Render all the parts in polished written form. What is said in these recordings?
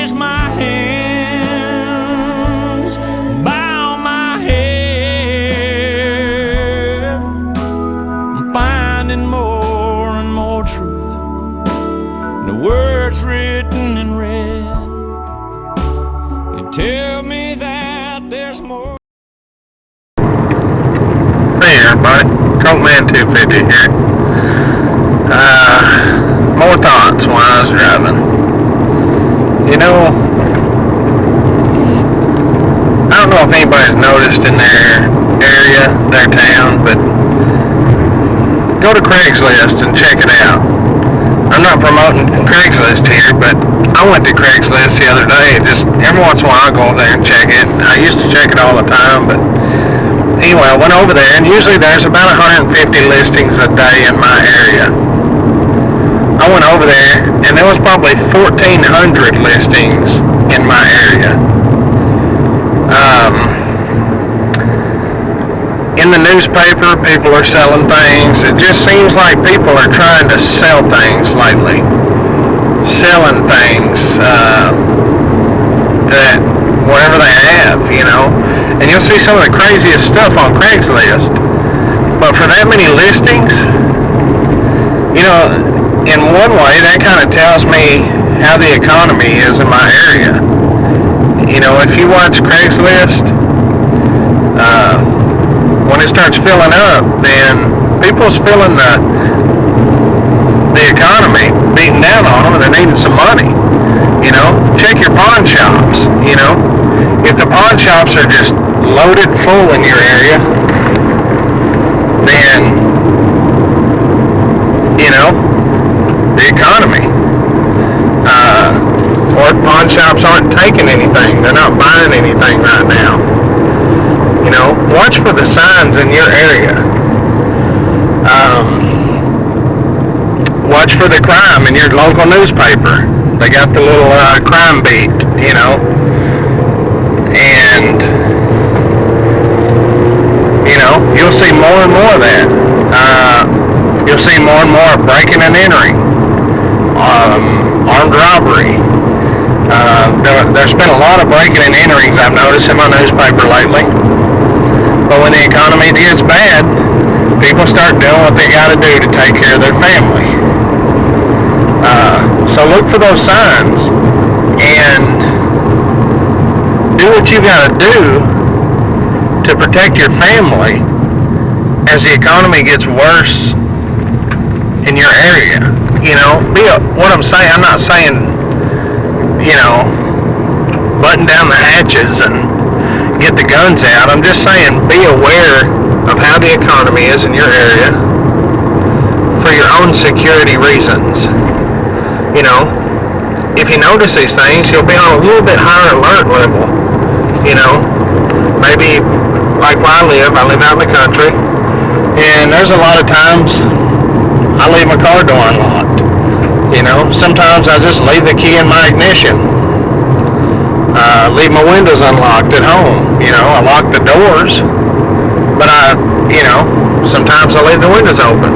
raise my hands, bow my head. I'm finding more and more truth in the words written in red. You tell me that there's more. Hey everybody, Cokeman 250 here. More thoughts while I was driving. You know, I don't know if anybody's noticed in their area, their town, but go to Craigslist and check it out. I'm not promoting Craigslist here, but I went to Craigslist the other day. Just every once in a while I go over there and check it. I used to check it all the time, but anyway, I went over there, and usually there's about 150 listings a day in my area. I went over there, and there was probably 1,400 listings in my area. In the newspaper, people are selling things. It just seems like people are trying to sell things lately. Selling things that whatever they have, you know. And you'll see some of the craziest stuff on Craigslist. But for that many listings, you know, in one way, that kind of tells me how the economy is in my area. You know, if you watch Craigslist, when it starts filling up, then people's feeling the economy beating down on them, and they're needing some money. You know, check your pawn shops. You know, if the pawn shops are just loaded full in your area, then, you know, the economy, or pawn shops aren't taking anything, they're not buying anything right now. You know, watch for the signs in your area. Watch for the crime in your local newspaper. They got the little crime beat, you know, and you know, you'll see more and more of that. You'll see more and more breaking and entering, armed robbery. There's been a lot of breaking and enterings I've noticed in my newspaper lately. But when the economy gets bad, people start doing what they got to do to take care of their family. So look for those signs and do what you got to do to protect your family as the economy gets worse in your area. You know, what I'm saying, I'm not saying, you know, button down the hatches and get the guns out. I'm just saying be aware of how the economy is in your area for your own security reasons. You know, if you notice these things, you'll be on a little bit higher alert level. You know, maybe like where I live out in the country, and there's a lot of times I leave my car door unlocked. You know, sometimes I just leave the key in my ignition. Leave my windows unlocked at home. You know, I lock the doors, but you know, sometimes I leave the windows open.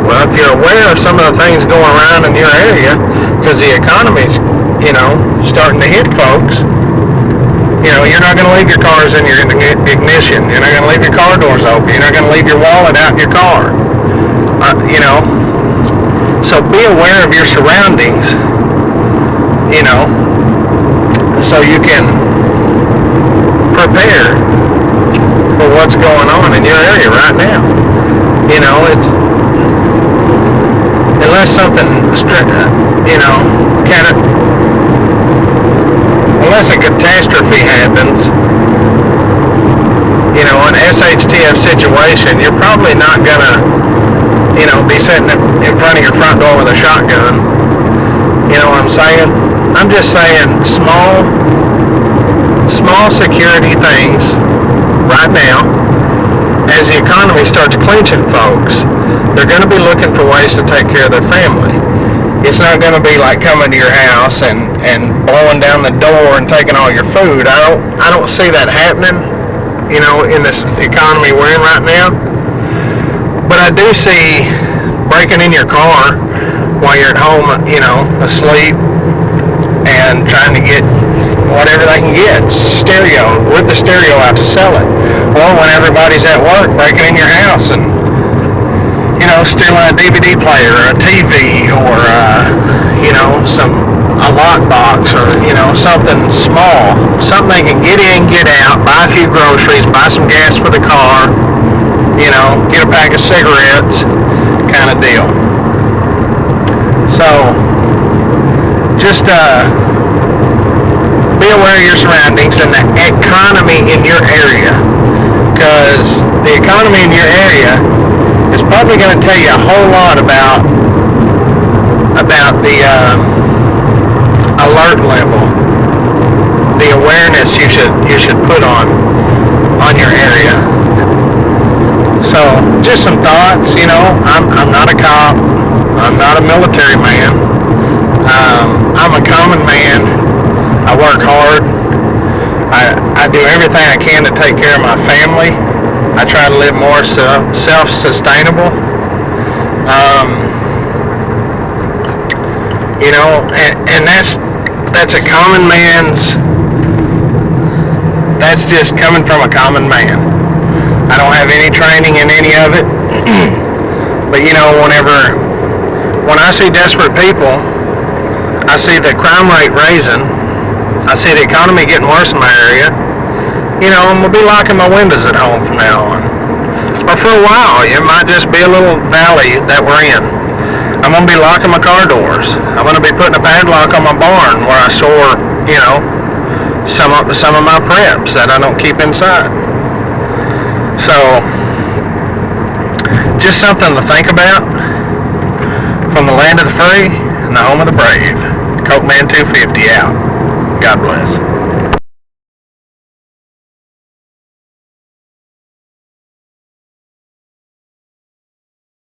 Well, if you're aware of some of the things going around in your area, because the economy's, you know, starting to hit folks, you know, you're not going to leave your cars in your ignition. You're not going to leave your car doors open. You're not going to leave your wallet out in your car. You know, so be aware of your surroundings, you know, so you can prepare for what's going on in your area right now. You know, it's, unless something, you know, unless a catastrophe happens, you know, an SHTF situation, you're probably not gonna, you know, be sitting in front of your front door with a shotgun. You know what I'm saying? I'm just saying small security things right now. As the economy starts clinching folks, they're going to be looking for ways to take care of their family. It's not going to be like coming to your house and blowing down the door and taking all your food. I don't see that happening, you know, in this economy we're in right now. But I do see breaking in your car while you're at home, you know, asleep, and trying to get whatever they can get, stereo, rip the stereo out to sell it. Or when everybody's at work, breaking in your house and, stealing a DVD player or a TV or, a lock box or, something small, something they can get in, get out, buy a few groceries, buy some gas for the car, get a pack of cigarettes, kind of deal. So, just, be aware of your surroundings and the economy in your area, because the economy in your area is probably going to tell you a whole lot about the alert level, the awareness you should put on your area. So just some thoughts. I'm not a cop, I'm not a military man, I'm a common man. I work hard. I do everything I can to take care of my family. I try to live more self-sustainable. And that's a common man's. That's just coming from a common man. I don't have any training in any of it. But when I see desperate people, I see the crime rate raising. I see the economy getting worse in my area. I'm going to be locking my windows at home from now on. Or for a while, it might just be a little valley that we're in. I'm going to be locking my car doors. I'm going to be putting a padlock on my barn where I store, some of my preps that I don't keep inside. So, just something to think about. From the land of the free and the home of the brave. Coke Man 250 out. God bless.